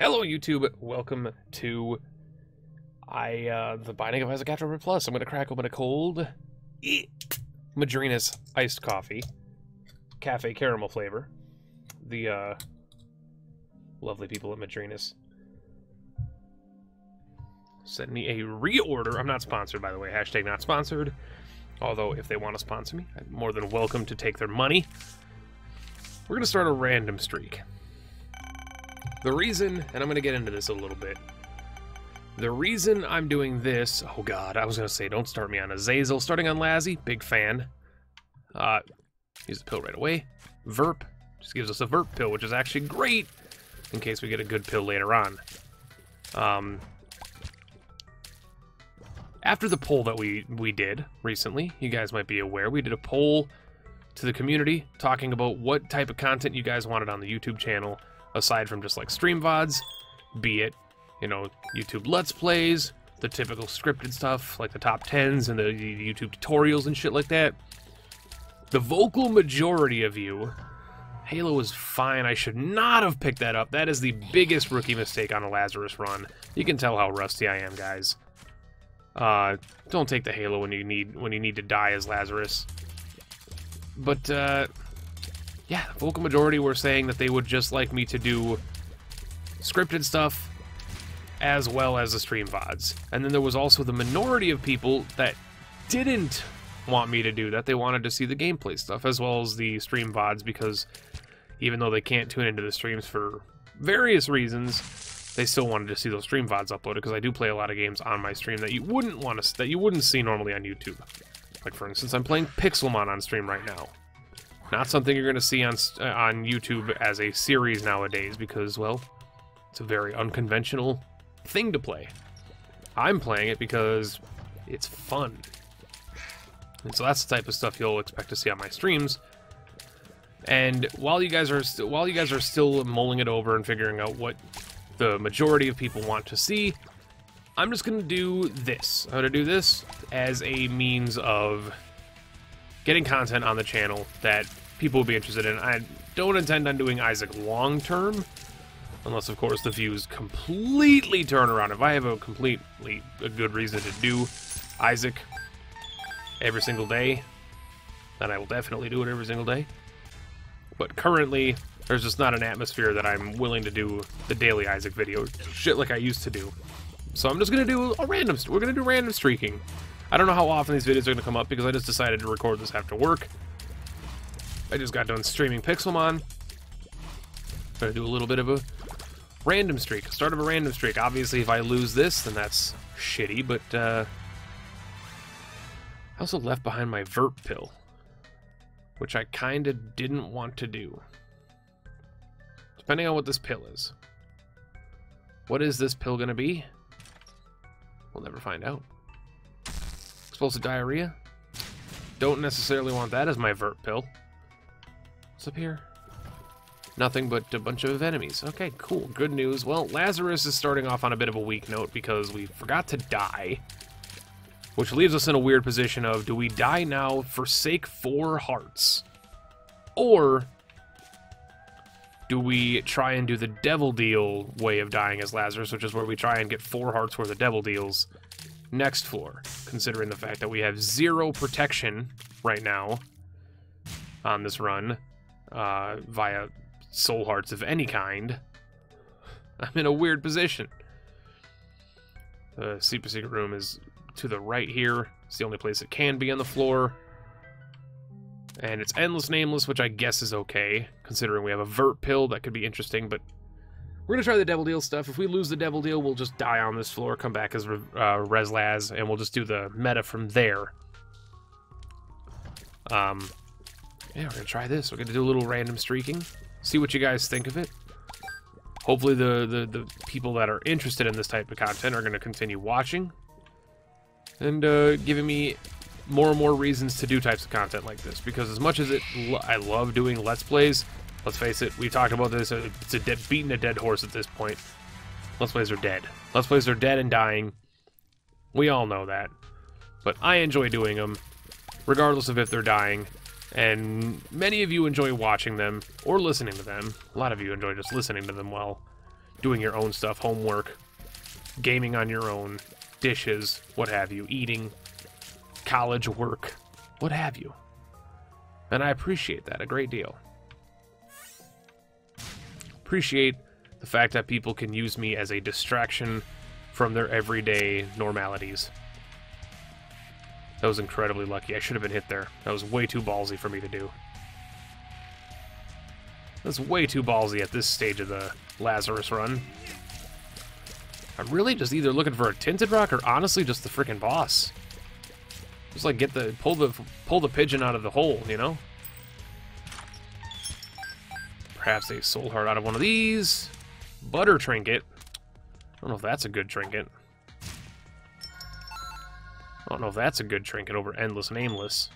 Hello, YouTube. Welcome to the Binding of Isaac Afterbirth Plus. I'm going to crack open a cold Madrina's iced coffee, cafe caramel flavor. The lovely people at Madrina's sent me a reorder. I'm not sponsored, by the way. Hashtag not sponsored. Although, if they want to sponsor me, I'm more than welcome to take their money. We're going to start a random streak. The reason, and I'm going to get into this a little bit, the reason I'm doing this, oh god, I was going to say don't start me on Azazel, starting on Lazzy, big fan. Use the pill right away. Verp, just gives us a Verp pill, which is actually great, in case we get a good pill later on. After the poll that we did recently, you guys might be aware, we did a poll to the community, talking about what type of content you guys wanted on the YouTube channel, aside from just like stream VODs, be it, you know, YouTube Let's Plays, the typical scripted stuff, like the top 10s and the YouTube tutorials and shit like that. The vocal majority of you, Halo is fine, I should not have picked that up. That is the biggest rookie mistake on a Lazarus run. You can tell how rusty I am, guys. Don't take the Halo when you need to die as Lazarus. But, yeah, the vocal majority were saying that they would just like me to do scripted stuff as well as the stream VODs. And then there was also the minority of people that didn't want me to do that. They wanted to see the gameplay stuff as well as the stream VODs, because even though they can't tune into the streams for various reasons, they still wanted to see those stream VODs uploaded, because I do play a lot of games on my stream that you wouldn't see normally on YouTube. Like, for instance, I'm playing Pixelmon on stream right now. Not something you're going to see on YouTube as a series nowadays, because, well, it's a very unconventional thing to play. I'm playing it because it's fun. And so that's the type of stuff you'll expect to see on my streams. And while you guys are still mulling it over and figuring out what the majority of people want to see, I'm just going to do this. I'm going to do this as a means of getting content on the channel that people will be interested in. I don't intend on doing Isaac long-term, unless, of course, the views completely turn around. If I have a good reason to do Isaac every single day, then I will definitely do it every single day. But currently, there's just not an atmosphere that I'm willing to do the daily Isaac video, shit like I used to do. So I'm just going to do a random... We're going to do random streaking. I don't know how often these videos are going to come up, because I just decided to record this after work. I just got done streaming Pixelmon. Going to do a little bit of a random streak. Start of a random streak. Obviously, if I lose this, then that's shitty, but, I also left behind my Verp pill, which I kind of didn't want to do. Depending on what this pill is. What is this pill going to be? We'll never find out. Explosive diarrhea? Don't necessarily want that as my Verp pill. What's up here? Nothing but a bunch of enemies. Okay, cool. Good news. Well, Lazarus is starting off on a bit of a weak note because we forgot to die. Which leaves us in a weird position of, do we die now, forsake 4 hearts? Or do we try and do the Devil Deal way of dying as Lazarus, which is where we try and get 4 hearts worth of Devil Deals next floor, considering the fact that we have 0 protection right now on this run via soul hearts of any kind. I'm in a weird position. The super secret room is to the right here. It's the only place it can be on the floor. And it's endless nameless, which I guess is okay, considering we have a Vert pill. That could be interesting, but we're going to try the Devil Deal stuff. If we lose the Devil Deal, we'll just die on this floor, come back as Reslaz, and we'll just do the meta from there. Yeah, we're going to try this. We're going to do a little random streaking, see what you guys think of it. Hopefully the people that are interested in this type of content are going to continue watching and giving me more and more reasons to do types of content like this, because as much as I love doing Let's Plays, let's face it, we've talked about this, it's beating a dead horse at this point. Let's Plays are dead. Let's Plays are dead and dying. We all know that. But I enjoy doing them, regardless of if they're dying. And many of you enjoy watching them, or listening to them. A lot of you enjoy just listening to them while doing your own stuff, homework, gaming on your own, dishes, what have you, eating, college work, what have you. And I appreciate that a great deal. Appreciate the fact that people can use me as a distraction from their everyday normalities. That was incredibly lucky. I should have been hit there. That was way too ballsy for me to do. That's way too ballsy at this stage of the Lazarus run. I'm really just either looking for a tinted rock or honestly just the freaking boss. Just like pull the pigeon out of the hole, you know? Perhaps a soul heart out of one of these. Butter trinket. I don't know if that's a good trinket. I don't know if that's a good trinket over Endless Nameless.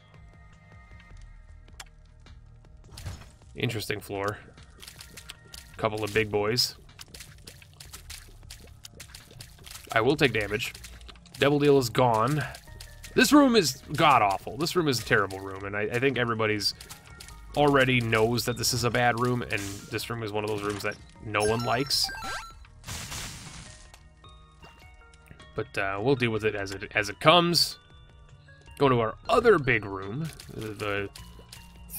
Interesting floor. Couple of big boys. I will take damage. Devil Deal is gone. This room is god-awful. This room is a terrible room, and I think everybody's already knows that this is a bad room, and this room is one of those rooms that no one likes. But we'll deal with it as it comes. Go to our other big room, the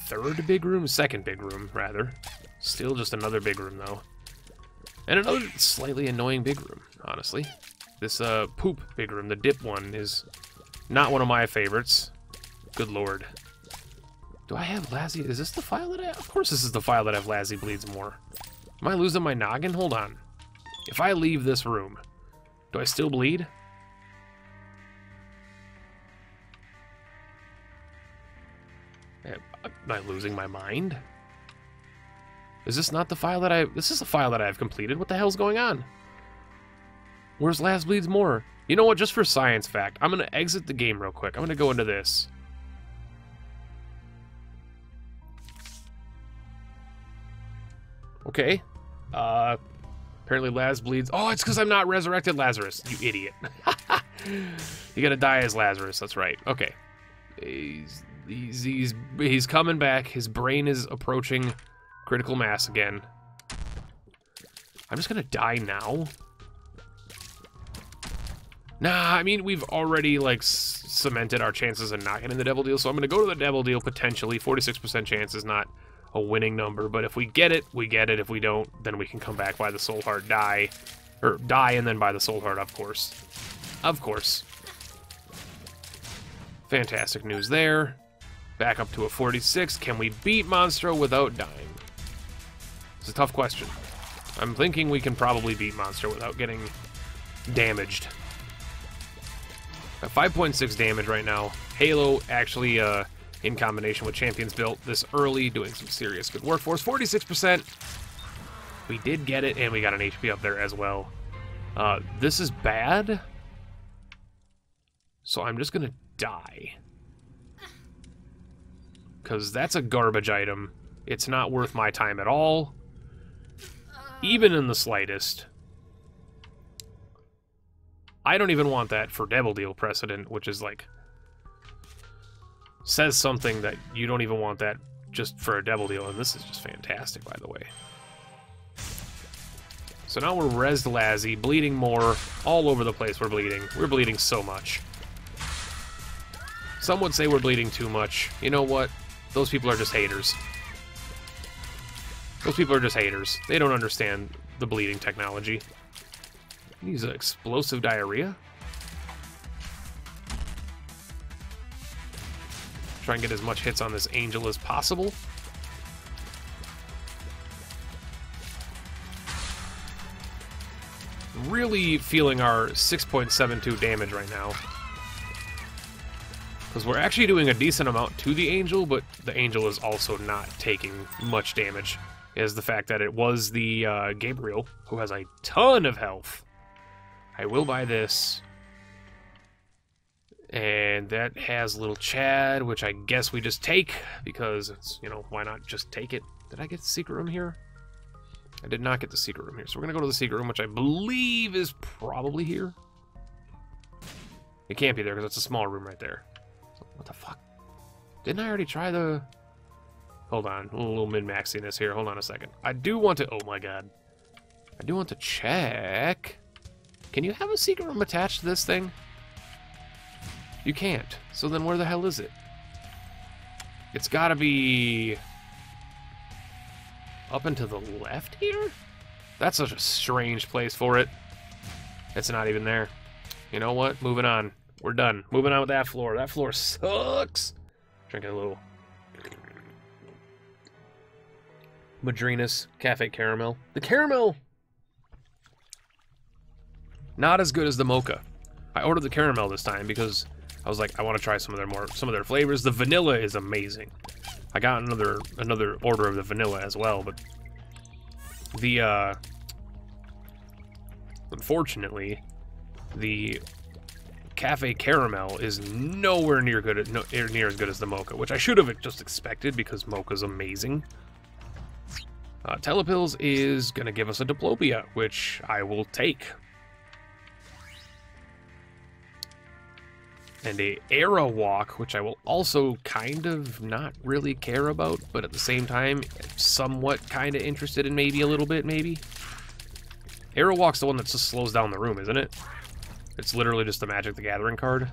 third big room, second big room rather. Still just another big room though, and another slightly annoying big room. Honestly, this poop big room, the dip one, is not one of my favorites. Good lord. Do I have Lazzy? Is this the file that I have? Of course this is the file that I have Lazzy Bleeds More. Am I losing my noggin? Hold on. If I leave this room, do I still bleed? Am I losing my mind? Is this not the file that I... This is a file that I've completed. What the hell's going on? Where's Laz Bleeds More? You know what? Just for science fact, I'm going to exit the game real quick. I'm going to go into this. Okay. Apparently Laz bleeds... Oh, it's because I'm not resurrected Lazarus, you idiot. You gotta die as Lazarus, that's right. Okay. He's coming back. His brain is approaching critical mass again. I'm just gonna die now? Nah, I mean, we've already, like, cemented our chances of not getting the Devil Deal, so I'm gonna go to the Devil Deal, potentially. 46% chance is not a winning number, but if we get it, we get it. If we don't, then we can come back by the Soul Heart, die and then by the Soul Heart, of course. Of course. Fantastic news there. Back up to a 46. Can we beat Monstro without dying? It's a tough question. I'm thinking we can probably beat Monstro without getting damaged. At 5.6 damage right now. Halo actually, in combination with Champions Built this early, doing some serious good work for us. 46%. We did get it, and we got an HP up there as well. This is bad. So I'm just gonna die. Because that's a garbage item. It's not worth my time at all. Even in the slightest. I don't even want that for Devil Deal precedent, which is like... says something that you don't even want that just for a Devil Deal, and this is just fantastic, by the way. So now we're Res Lazzy, bleeding more, all over the place we're bleeding. We're bleeding so much. Some would say we're bleeding too much. You know what? Those people are just haters. Those people are just haters. They don't understand the bleeding technology. Use explosive diarrhea? Try and get as much hits on this angel as possible. Really feeling our 6.72 damage right now. Because we're actually doing a decent amount to the angel, but the angel is also not taking much damage. Is the fact that it was the Gabriel, who has a ton of health. I will buy this. And that has little Chad, which I guess we just take, because it's, you know, why not just take it? Did I get the secret room here? I did not get the secret room here, so we're going to go to the secret room, which I believe is probably here. It can't be there, because it's a small room right there. What the fuck? Didn't I already try the... Hold on, a little min-maxiness here. Hold on a second. I do want to... Oh my god. I do want to check. Can you have a secret room attached to this thing? You can't. So then where the hell is it? It's gotta be up and to the left here? That's such a strange place for it. It's not even there. You know what? Moving on. We're done. Moving on with that floor. That floor sucks. Drinking a little Madrinas Cafe Caramel. The caramel, not as good as the mocha. I ordered the caramel this time because I was like, I want to try some of their flavors. The vanilla is amazing. I got another order of the vanilla as well, but the unfortunately, the Cafe Caramel is nowhere near near as good as the mocha, which I should have just expected because mocha's amazing. Telepills is gonna give us a diplopia, which I will take. And a Aerowalk, which I will also kind of not really care about, but at the same time, somewhat kind of interested in maybe a little bit, maybe. Aerowalk's the one that just slows down the room, isn't it? It's literally just the Magic the Gathering card.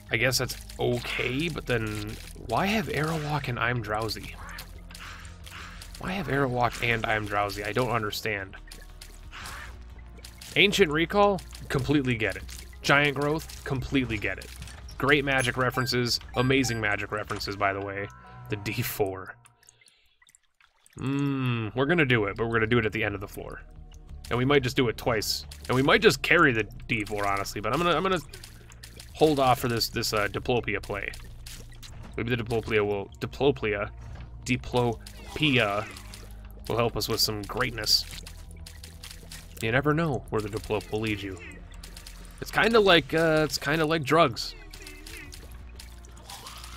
I guess that's okay, but then why have Aerowalk and I'm Drowsy? Why have Aerowalk and I'm Drowsy? I don't understand. Ancient Recall? Completely get it. Giant Growth? Completely get it. Great Magic references. Amazing Magic references, by the way. The D4. We're gonna do it, but we're gonna do it at the end of the floor. And we might just do it twice. And we might just carry the D4, honestly, but I'm gonna hold off for this Diplopia play. Maybe the Diplopia will help us with some greatness. You never know where the Diplop will lead you. It's kind of like drugs.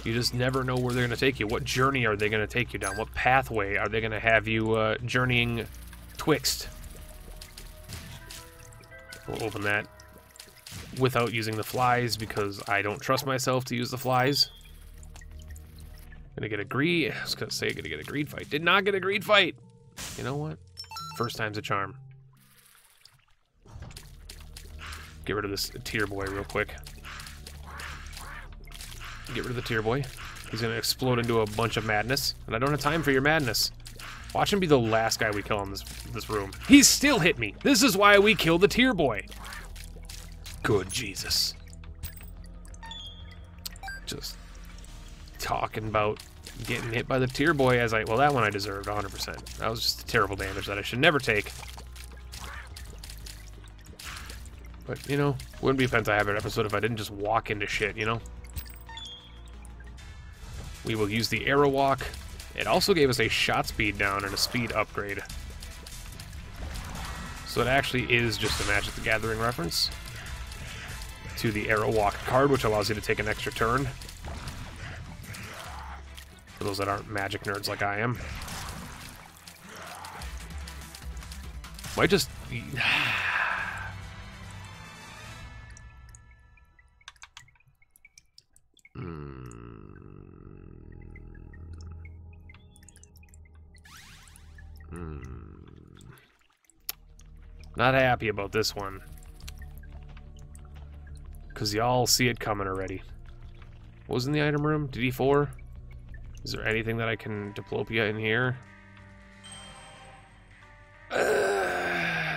You just never know where they're going to take you. What journey are they going to take you down? What pathway are they going to have you journeying twixt? We'll open that without using the flies because I don't trust myself to use the flies. Gonna get a greed. I was gonna say gonna get a greed fight. Did not get a greed fight. You know what? First time's a charm. Get rid of this tier boy real quick. Get rid of the tier boy. He's gonna explode into a bunch of madness, and I don't have time for your madness. Watch him be the last guy we kill in this room. He's still hit me. This is why we killed the tier boy. Good Jesus. Just talking about getting hit by the tier boy as well, that one I deserved 100%. That was just terrible damage that I should never take. But, you know, wouldn't be a Pentahabit episode if I didn't just walk into shit, you know? We will use the Aerowalk. It also gave us a shot speed down and a speed upgrade. So it actually is just a Magic the Gathering reference to the Aerowalk card, which allows you to take an extra turn. For those that aren't Magic nerds like I am. Might just... Not happy about this one. Because y'all see it coming already. What was in the item room? DD4? Is there anything that I can Diplopia in here?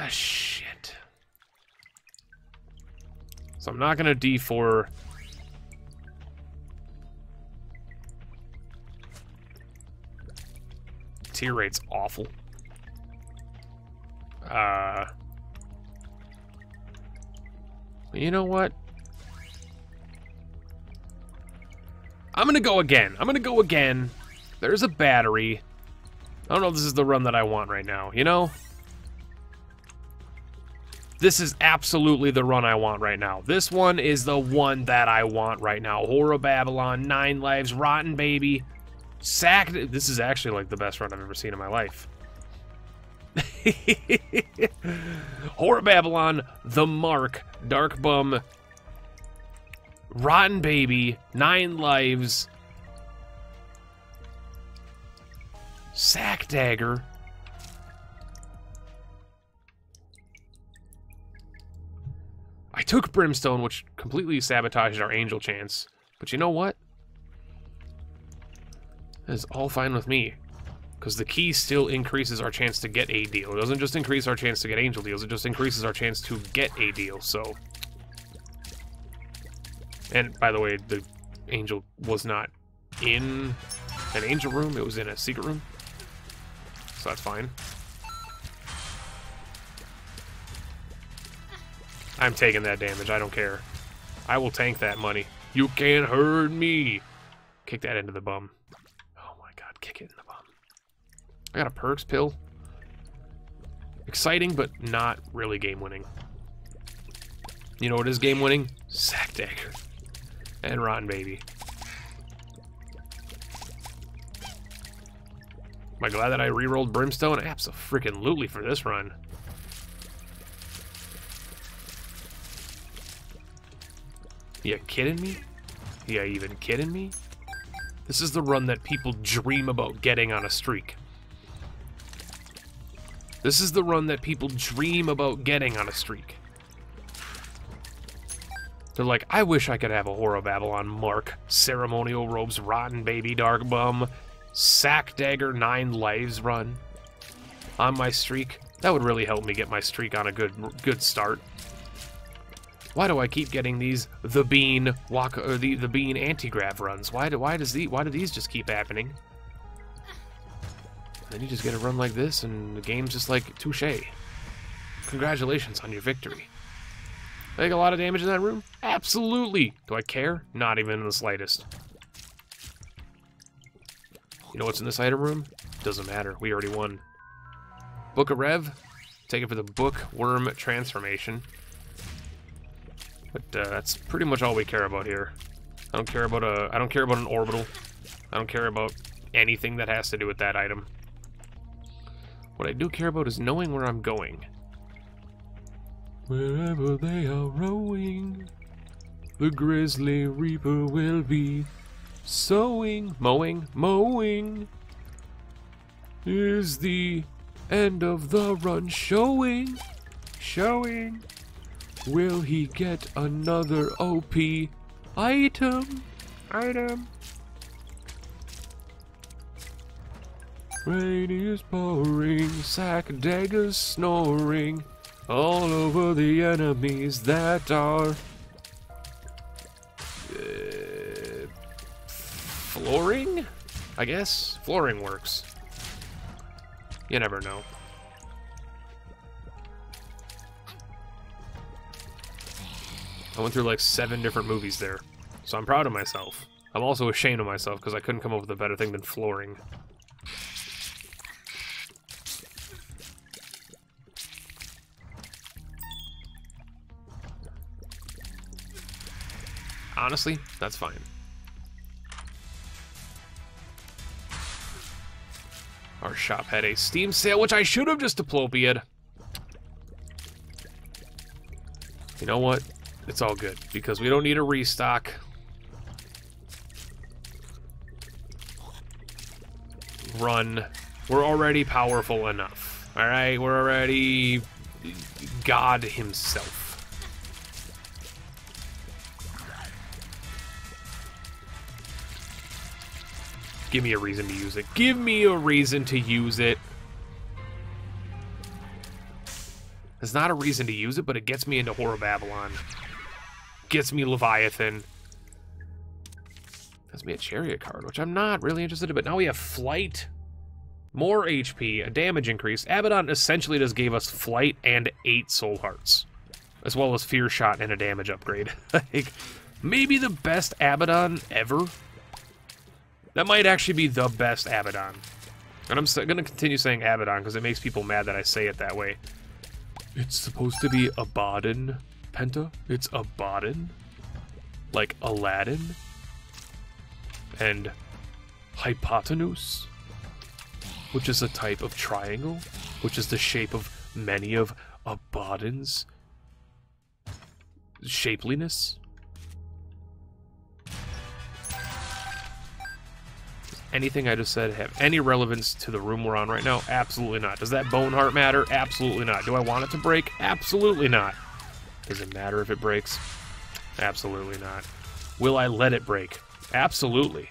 Shit. So I'm not gonna D4. Tier rate's awful. You know what? I'm gonna go again. I'm gonna go again. There's a battery. I don't know if this is the run that I want right now, you know? This is absolutely the run I want right now. This one is the one that I want right now. Horror Babylon, 9 lives, Rotten Baby, Sack. This is actually like the best run I've ever seen in my life. Horror Babylon, The Mark, Dark Bum, Rotten Baby, 9 lives, Sack Dagger, I took Brimstone, which completely sabotaged our Angel chance. But you know what? That's all fine with me. Because the key still increases our chance to get a deal. It doesn't just increase our chance to get Angel deals, it just increases our chance to get a deal, so... And, by the way, the Angel was not in an Angel room, it was in a secret room. So that's fine. I'm taking that damage, I don't care. I will tank that money. You can't hurt me! Kick that into the bum. Oh my god, kick it in the bum. I got a perks pill. Exciting, but not really game-winning. You know what is game-winning? Sack Dagger. And Rotten Baby. Am I glad that I re-rolled Brimstone? Abso-freaking-lutely for this run. You kidding me? You even kidding me? This is the run that people dream about getting on a streak. This is the run that people dream about getting on a streak. They're like, I wish I could have a Whore of Babylon Mark, Ceremonial Robes, Rotten Baby, Dark Bum, Sack Dagger 9 lives run on my streak. That would really help me get my streak on a good start. Why do I keep getting these the Bean the Bean anti-grav runs? Why do these just keep happening? And then you just get a run like this, and the game's just like touche. Congratulations on your victory. I take a lot of damage in that room? Absolutely. Do I care? Not even in the slightest. You know what's in this item room? Doesn't matter. We already won. Book of Rev. Take it for the Bookworm transformation. But that's pretty much all we care about here. I don't care about an orbital. I don't care about anything that has to do with that item. What I do care about is knowing where I'm going. Wherever they are rowing, the Grizzly Reaper will be sowing, mowing. Is the end of the run showing? Will he get another OP item? Rain is pouring, sack daggers snoring all over the enemies that are flooring? I guess flooring works. You never know. I went through like 7 different movies there, so I'm proud of myself. I'm also ashamed of myself because I couldn't come up with a better thing than flooring. Honestly, that's fine. Our shop had a Steam sale, which I should have just diplopia'd. You know what? It's all good, because we don't need a restock. Run. We're already powerful enough. Alright? We're already God himself. Give me a reason to use it. Give me a reason to use it. It's not a reason to use it, but it gets me into Whore of Babylon. Gets me Leviathan. Gets me a Chariot card, which I'm not really interested in, but now we have Flight. More HP, a damage increase. Abaddon essentially just gave us Flight and 8 Soul Hearts. As well as Fear Shot and a damage upgrade. Like, maybe the best Abaddon ever. That might actually be the best Abaddon. And I'm going to continue saying Abaddon because it makes people mad that I say it that way. It's supposed to be Abaddon, Penta. It's Abaddon. Like Aladdin. And hypotenuse, which is a type of triangle, which is the shape of many of Abaddon's shapeliness. Anything I just said have any relevance to the room we're on right now? Absolutely not. Does that bone heart matter? Absolutely not. Do I want it to break? Absolutely not. Does it matter if it breaks? Absolutely not. Will I let it break? Absolutely.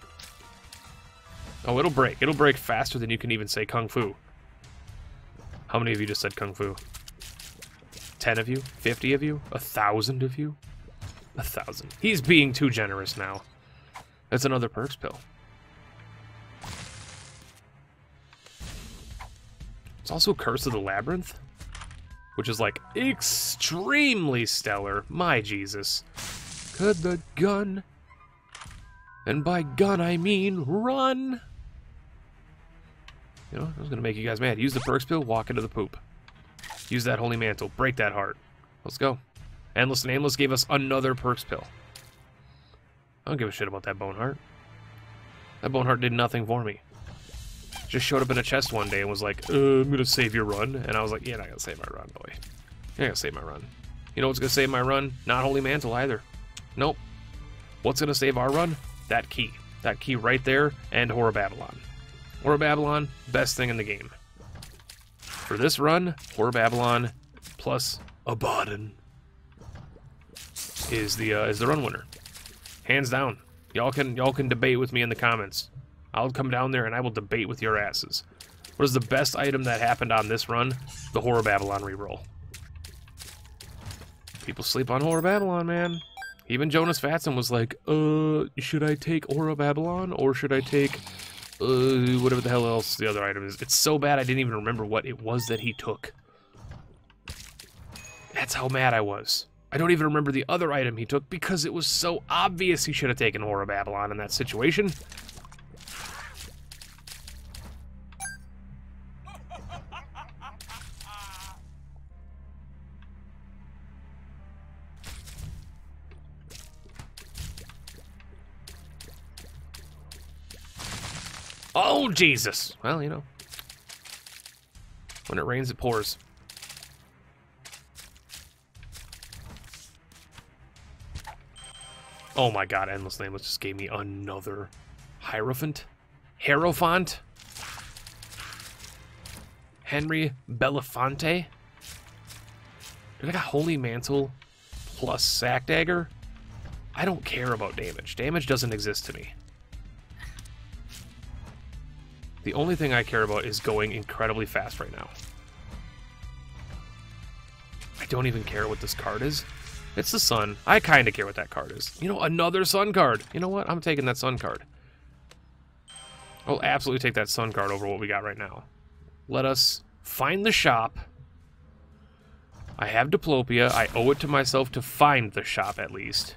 Oh, it'll break. It'll break faster than you can even say Kung Fu. How many of you just said Kung Fu? 10 of you? 50 of you? 1,000 of you? 1,000. He's being too generous now. That's another perks pill. It's also Curse of the Labyrinth, which is like extremely stellar. My Jesus. Could the gun, and by gun I mean run. You know, I was gonna make you guys mad. Use the perks pill, walk into the poop. Use that holy mantle, break that heart. Let's go. Endless and Aimless gave us another perks pill. I don't give a shit about that bone heart. That bone heart did nothing for me. Just showed up in a chest one day and was like, I'm gonna save your run. And I was like, you're not gonna save my run, boy. You're not gonna save my run. You know what's gonna save my run? Not holy mantle either. Nope. What's gonna save our run? That key. That key right there, and Whore of Babylon. Whore of Babylon, best thing in the game. For this run, Whore of Babylon plus Abaddon is the run winner. Hands down. Y'all can debate with me in the comments. I'll come down there and I will debate with your asses. What is the best item that happened on this run? The Whore of Babylon reroll. People sleep on Whore of Babylon, man. Even Jonas Fatson was like, should I take Whore of Babylon or should I take whatever the hell else the other item is? It's so bad I didn't even remember what it was that he took. That's how mad I was. I don't even remember the other item he took because it was so obvious he should have taken Whore of Babylon in that situation. Oh, Jesus. Well, you know. When it rains, it pours. Oh my god, Endless Nameless just gave me another Hierophant? Hierophant? Henry Belafonte? Dude, I got Holy Mantle plus Sack Dagger? I don't care about damage. Damage doesn't exist to me. The only thing I care about is going incredibly fast right now. I don't even care what this card is. It's the sun. I kind of care what that card is. You know, another sun card. You know what? I'm taking that sun card. I'll absolutely take that sun card over what we got right now. Let us find the shop. I have Diplopia. I owe it to myself to find the shop at least.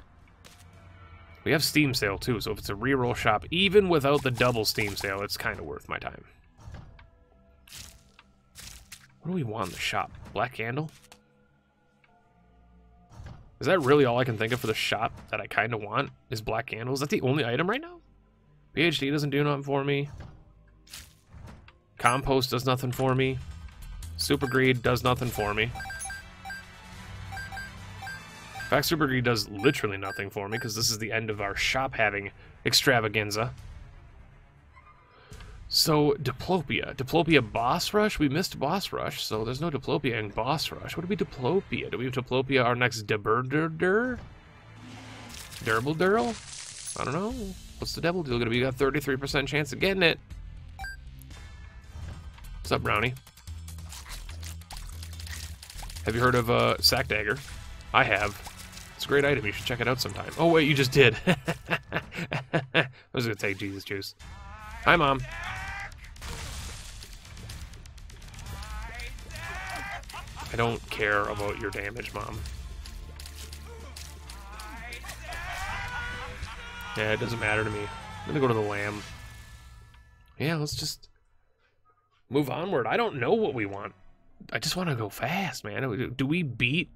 We have Steam Sale too, so if it's a reroll shop, even without the double Steam Sale, it's kind of worth my time. What do we want in the shop? Black Candle? Is that really all I can think of for the shop that I kind of want? Is Black Candle? Is that the only item right now? PhD doesn't do nothing for me. Compost does nothing for me. Super Greed does nothing for me. In fact, Super Greed does literally nothing for me because this is the end of our shop having extravaganza. So, Diplopia. Diplopia Boss Rush? We missed Boss Rush, so there's no Diplopia in Boss Rush. What do we Diplopia? Do we have Diplopia our next Durble Durl? I don't know. What's the devil deal gonna be? You got 33% chance of getting it. What's up, Brownie? Have you heard of Sack Dagger? I have. It's a great item. You should check it out sometime. Oh, wait, you just did. I was going to take Jesus Juice. Hi, Mom. I don't care about your damage, Mom. Yeah, it doesn't matter to me. I'm going to go to the lamb. Yeah, let's just move onward. I don't know what we want. I just want to go fast, man. Do we beat...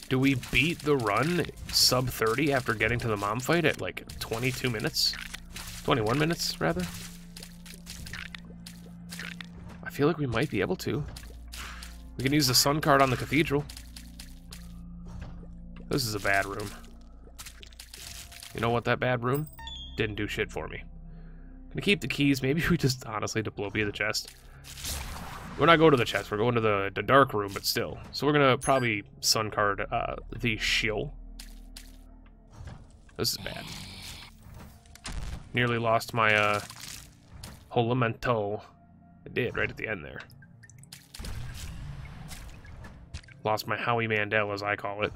Do we beat the run sub 30 after getting to the mom fight at like 22 minutes? 21 minutes, rather? I feel like we might be able to. We can use the sun card on the cathedral. This is a bad room. You know what, that bad room? Didn't do shit for me. Gonna keep the keys. Maybe we just honestly Diplopia the chest. We're not going to the chest, we're going to the dark room, but still. So we're gonna probably sun card the shield. This is bad. Nearly lost my Holamento. I did, right at the end there. Lost my Howie Mandel, as I call it.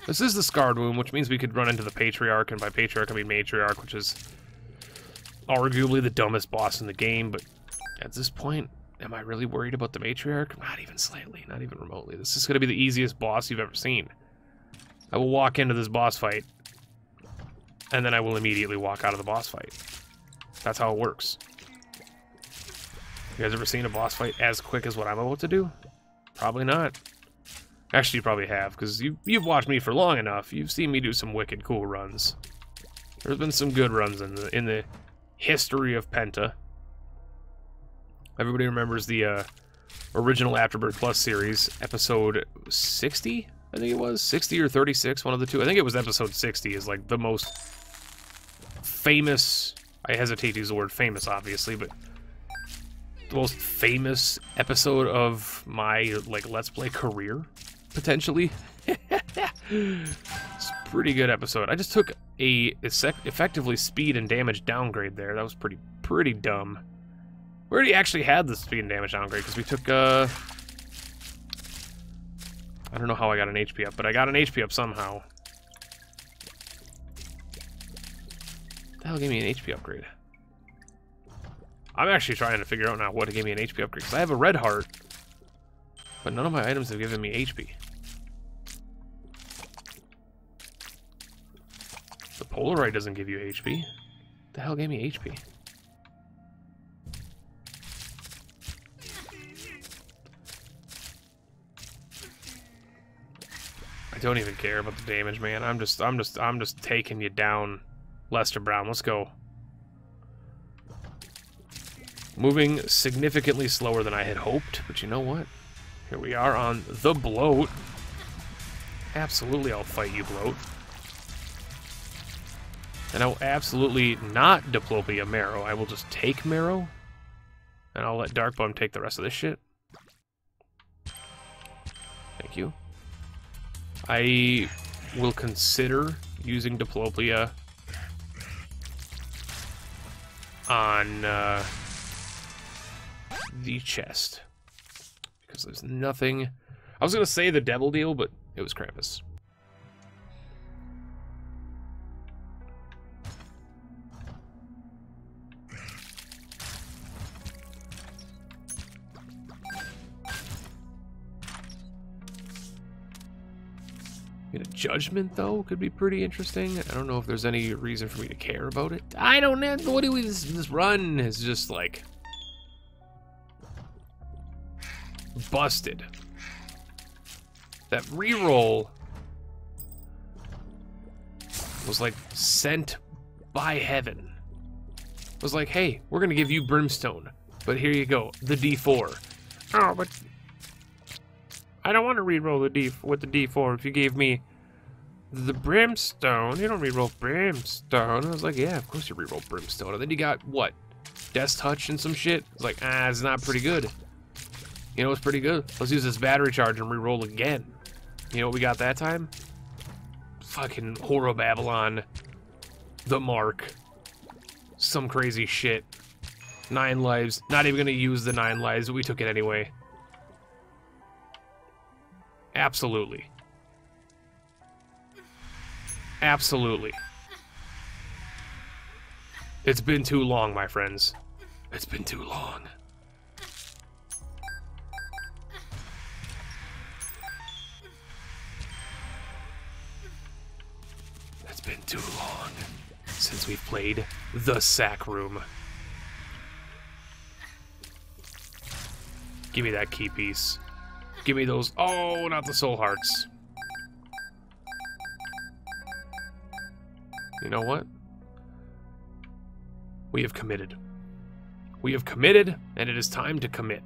This is the Scarred Womb, which means we could run into the Patriarch, and by Patriarch I mean Matriarch, which is arguably the dumbest boss in the game, but at this point, am I really worried about the Matriarch? Not even slightly, not even remotely. This is going to be the easiest boss you've ever seen. I will walk into this boss fight, and then I will immediately walk out of the boss fight. That's how it works. You guys ever seen a boss fight as quick as what I'm about to do? Probably not. Actually, you probably have, because you've watched me for long enough. You've seen me do some wicked cool runs. There's been some good runs in the history of Penta. Everybody remembers the original Afterbirth Plus series, episode 60? I think it was 60 or 36, one of the two. I think it was episode 60 is like the most famous, I hesitate to use the word famous obviously, but the most famous episode of my like Let's Play career, potentially. It's a pretty good episode. I just took a effectively speed and damage downgrade there. That was pretty dumb. We already actually had the speed and damage downgrade because we took I don't know how I got an HP up, but I got an HP up somehow. The hell gave me an HP upgrade? I'm actually trying to figure out now what gave me an HP upgrade, because I have a red heart, but none of my items have given me HP. The Polaroid doesn't give you HP. The hell gave me HP? I don't even care about the damage, man. I'm just taking you down, Lester Brown. Let's go. Moving significantly slower than I had hoped, but you know what? Here we are on the bloat. Absolutely, I'll fight you, bloat. And I will absolutely not Diplopia Marrow. I will just take Marrow, and I'll let Darkbum take the rest of this shit. Thank you. I will consider using Diplopia on the chest, because there's nothing. I was gonna say the devil deal, but it was Krampus. I mean, a judgment though could be pretty interesting. I don't know if there's any reason for me to care about it. I don't know. What do we? This run is just like busted. That reroll was like sent by heaven. It was like, hey, we're gonna give you Brimstone, but here you go, the D4. Oh, but I don't want to reroll the D4 if you gave me the Brimstone. You don't reroll Brimstone. I was like, yeah, of course you reroll Brimstone. And then you got what? Death Touch and some shit. It's like, it's not pretty good. You know what's pretty good? Let's use this battery charge and reroll again. You know what we got that time? Fucking Horror Babylon. The Mark. Some crazy shit. 9 lives. Not even gonna use the 9 lives, but we took it anyway. Absolutely. Absolutely. It's been too long, my friends. It's been too long. It's been too long since we've played the sack room. Give me that key piece. Give me those. Oh, not the soul hearts. You know what? We have committed. We have committed, and it is time to commit.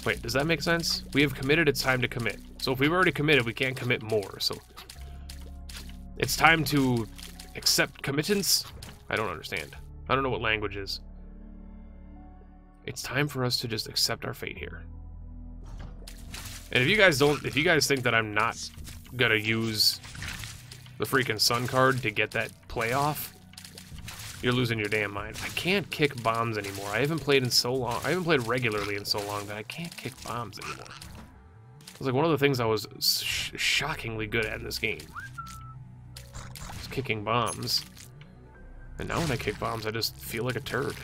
Wait, does that make sense? We have committed, it's time to commit. So if we've already committed, we can't commit more, so it's time to accept committance? I don't understand. I don't know what language is. It's time for us to just accept our fate here. And if you guys think that I'm not gonna use the freaking sun card to get that playoff, you're losing your damn mind. I can't kick bombs anymore. I haven't played in so long. I haven't played regularly in so long that I can't kick bombs anymore. It was like one of the things I was shockingly good at in this game. Was kicking bombs. And now when I kick bombs, I just feel like a turd.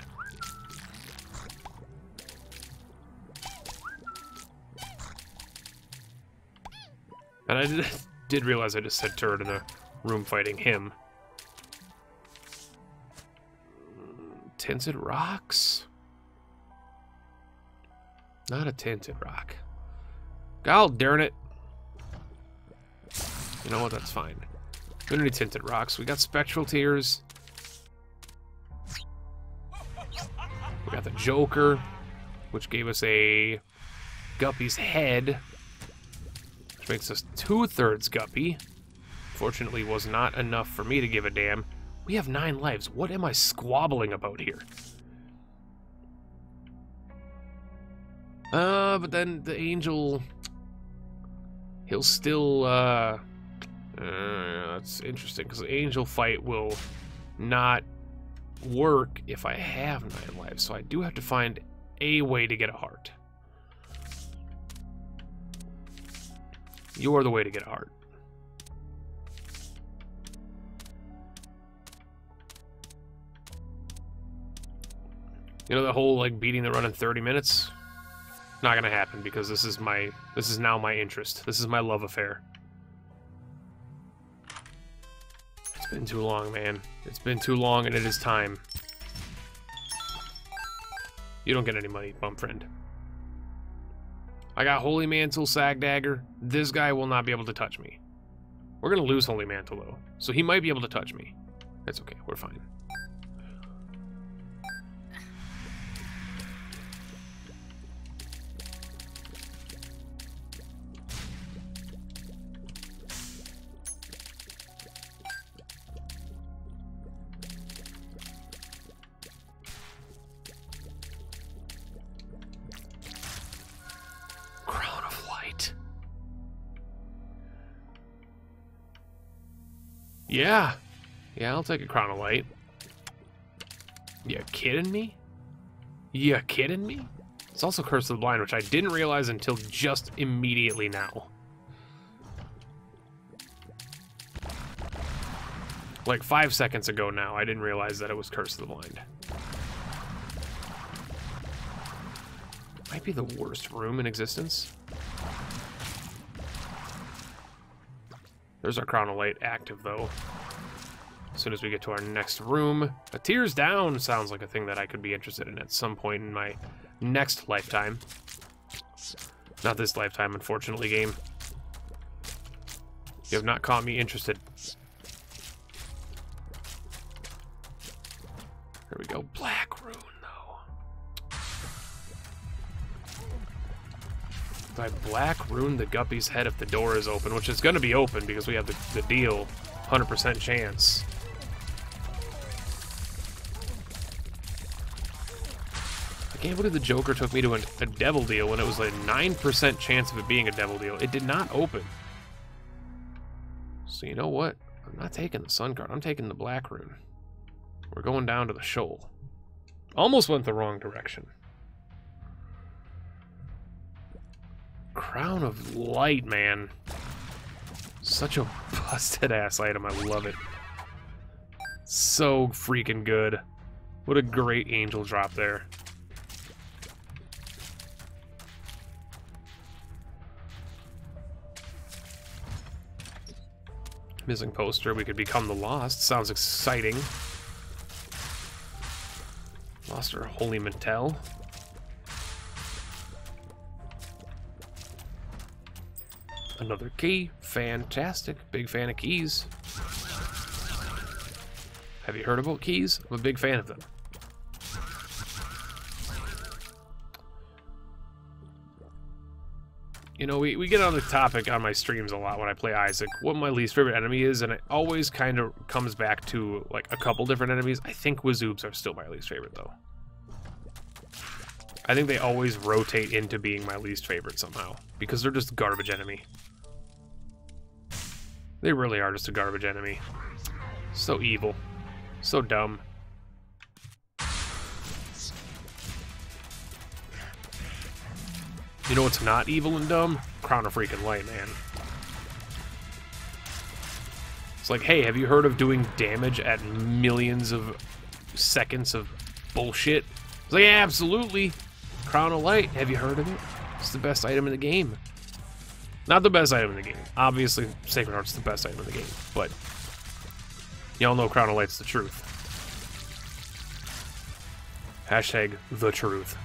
And I did realize I just said turd in a room fighting him. Tinted rocks? Not a tinted rock. God darn it. You know what? That's fine. We don't need tinted rocks. We got spectral tears. We got the Joker, which gave us a Guppy's head, which makes us 2/3 Guppy. Fortunately, was not enough for me to give a damn. We have 9 lives. What am I squabbling about here? But then the angel, he'll still, that's interesting, because the angel fight will not work if I have 9 lives, so I do have to find a way to get a heart. You are the way to get a heart. You know the whole, like, beating the run in 30 minutes? Not gonna happen, because this is now my interest. This is my love affair. It's been too long, man. It's been too long, and it is time. You don't get any money, bum friend. I got Holy Mantle, Sag Dagger. This guy will not be able to touch me. We're gonna lose Holy Mantle, though, so he might be able to touch me. It's okay, we're fine. Yeah. Yeah, I'll take a Crown of Light. You kidding me? You kidding me? It's also Curse of the Blind, which I didn't realize until just immediately now. Like 5 seconds ago now, I didn't realize that it was Curse of the Blind. Might be the worst room in existence. There's our Crown of Light active, though. As soon as we get to our next room. A Tears Down sounds like a thing that I could be interested in at some point in my next lifetime. Not this lifetime, unfortunately, game. You have not caught me interested. There we go. Black Rune, though. If I Black Rune the Guppy's head if the door is open, which is going to be open because we have the deal. 100% chance. I can't believe the Joker took me to a devil deal when it was like 9% chance of it being a devil deal. It did not open. So you know what? I'm not taking the Sun card. I'm taking the Black Rune. We're going down to the shoal. Almost went the wrong direction. Crown of Light, man. Such a busted ass item. I love it. So freaking good. What a great angel drop there. Missing poster. We could become the Lost. Sounds exciting. Lost or Holy Mantel. Another key. Fantastic. Big fan of keys. Have you heard about keys? I'm a big fan of them. You know, we get on the topic on my streams a lot when I play Isaac, what my least favorite enemy is, and it always kind of comes back to, like, a couple different enemies. I think Wazoobs are still my least favorite, though. I think they always rotate into being my least favorite somehow, because they're just a garbage enemy. They really are just a garbage enemy. So evil. So dumb. You know what's not evil and dumb? Crown of freaking Light, man. It's like, hey, have you heard of doing damage at millions of seconds of bullshit? It's like, yeah, absolutely. Crown of Light, have you heard of it? It's the best item in the game. Not the best item in the game. Obviously, Sacred Heart's the best item in the game, but y'all know Crown of Light's the truth. Hashtag the truth.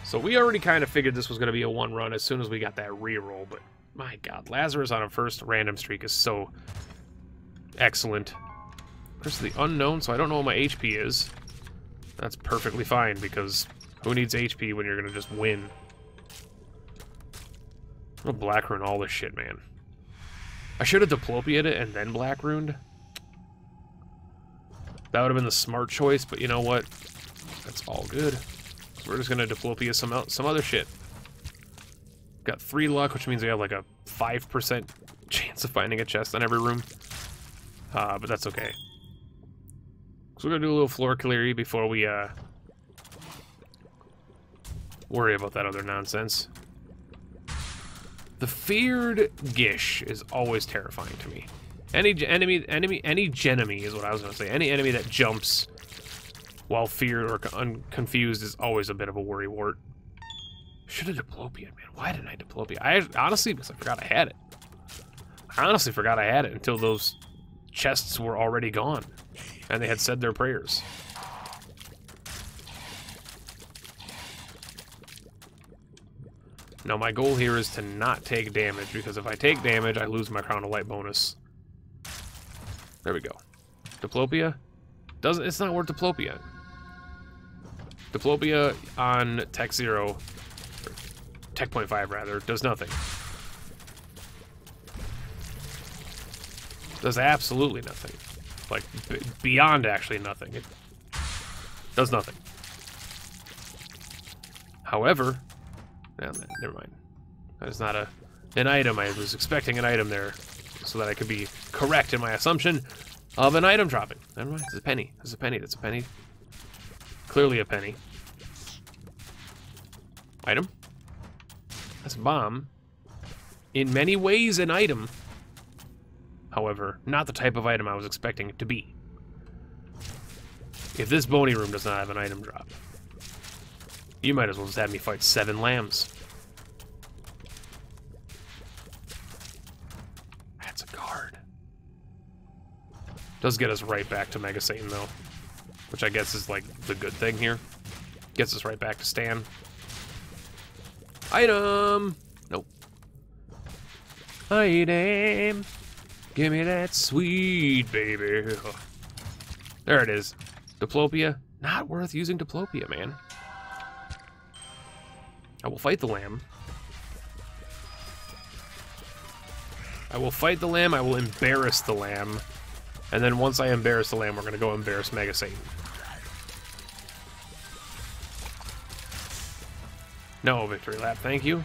So we already kind of figured this was going to be a one run as soon as we got that reroll, but my god, Lazarus on a first random streak is so excellent. Curse of the Unknown, so I don't know what my HP is. That's perfectly fine, because who needs HP when you're going to just win? I'm gonna Black Rune all this shit, man. I should have Diplopia'd it and then Black Runed. That would have been the smart choice, but you know what? That's all good. We're just gonna Diplopia some other shit. Got 3 luck, which means we have like a 5% chance of finding a chest on every room. But that's okay. So we're gonna do a little floor cleary before we worry about that other nonsense. The feared Gish is always terrifying to me. Any Genemy is what I was gonna say. Any enemy that jumps while feared or confused is always a bit of a worrywart. Should have Diplopia'd, man. Why didn't I Diplopia? Honestly, because I forgot I had it. I honestly forgot I had it until those chests were already gone. And they had said their prayers. Now, my goal here is to not take damage, because if I take damage, I lose my Crown of Light bonus. There we go. Diplopia? It's not worth Diplopia. Diplopia on Tech 0, or Tech 0.5 rather, does nothing. Does absolutely nothing. Like, beyond actually nothing. It does nothing. However, never mind. That is not an item. I was expecting an item there so that I could be correct in my assumption of an item dropping. Never mind. It's a penny. It's a penny. That's a penny. Clearly a penny. Item. That's a bomb. In many ways an item. However, not the type of item I was expecting it to be. If this bony room does not have an item drop, you might as well just have me fight 7 lambs. That's a card. Does get us right back to Mega Satan, though. Which I guess is, like, the good thing here. Gets us right back to Stan. Item! Nope. Item! Give me that sweet baby. There it is. Diplopia. Not worth using Diplopia, man. I will fight the lamb. I will fight the lamb, I will embarrass the lamb. And then once I embarrass the lamb, we're going to go embarrass Mega Satan. No victory lap, thank you.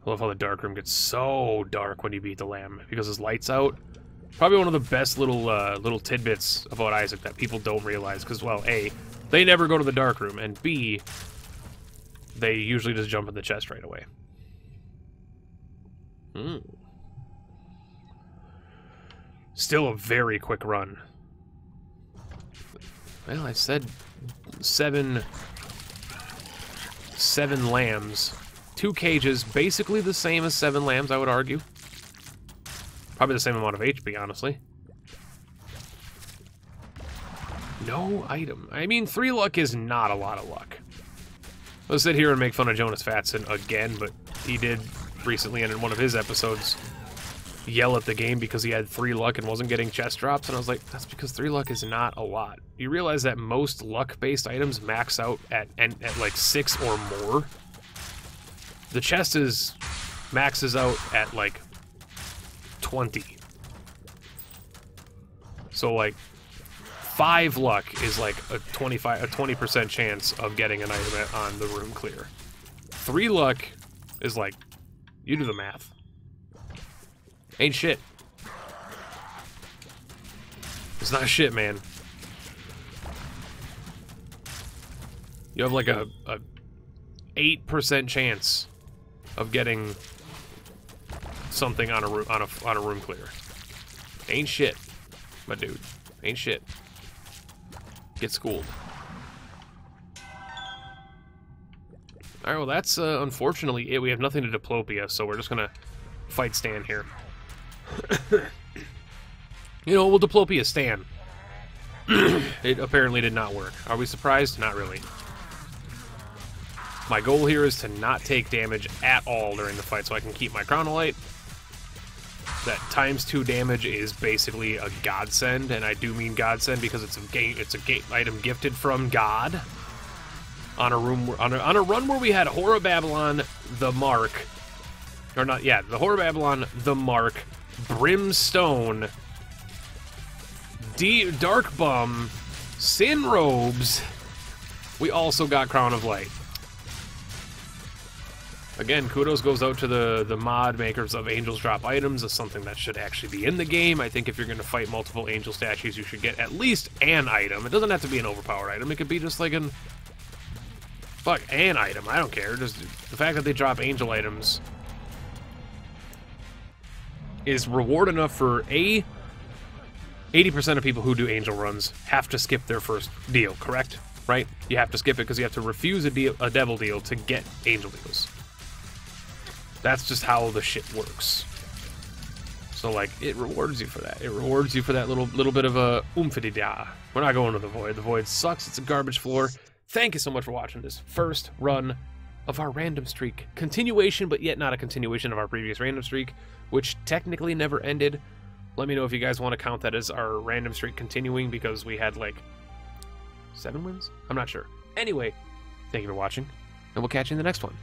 I love how the dark room gets so dark when you beat the lamb, because his light's out. Probably one of the best little tidbits about Isaac that people don't realize, because, well, A, they never go to the dark room, and B, they usually just jump in the chest right away. Still a very quick run. Well, I said seven lambs. 2 cages, basically the same as 7 lambs, I would argue. Probably the same amount of HP, honestly. No item. I mean, 3 luck is not a lot of luck. Let's sit here and make fun of Jonas Fatson again, but he did recently, and in one of his episodes, yell at the game because he had 3 luck and wasn't getting chest drops, and I was like, that's because 3 luck is not a lot. You realize that most luck-based items max out at like 6 or more? The chest maxes out at like 20. So like 5 luck is like a 20% chance of getting an item on the room clear. 3 luck is like, you do the math. Ain't shit. It's not shit, man. You have like a 8% chance of getting something on a room clear. Ain't shit, my dude. Ain't shit. Get schooled. All right, well that's unfortunately it. We have nothing to diplopia, so we're just gonna fight Stan here. You know, we'll diplopia Stan. It apparently did not work. Are we surprised? Not really. My goal here is to not take damage at all during the fight so I can keep my Chronolite. That ×2 damage is basically a godsend, and I do mean godsend because it's a game item gifted from God. On a run where we had Horror Babylon, the Mark, or not, yeah, the Horror Babylon, the Mark, Brimstone, Dark Bum, Sin Robes. We also got Crown of Light. Again, kudos goes out to the mod makers of Angels Drop items. It's something that should actually be in the game. I think if you're going to fight multiple angel statues, you should get at least an item. It doesn't have to be an overpowered item. It could be just like an item. I don't care. Just the fact that they drop angel items is reward enough for 80% of people who do angel runs have to skip their first deal, correct? Right? You have to skip it because you have to refuse a devil deal to get angel deals. That's just how the shit works. So, like, it rewards you for that. It rewards you for that little bit of a oomph-a-dee-da. We're not going to the Void. The Void sucks. It's a garbage floor. Thank you so much for watching this first run of our random streak. Continuation, but yet not a continuation of our previous random streak, which technically never ended. Let me know if you guys want to count that as our random streak continuing, because we had, like, 7 wins? I'm not sure. Anyway, thank you for watching, and we'll catch you in the next one.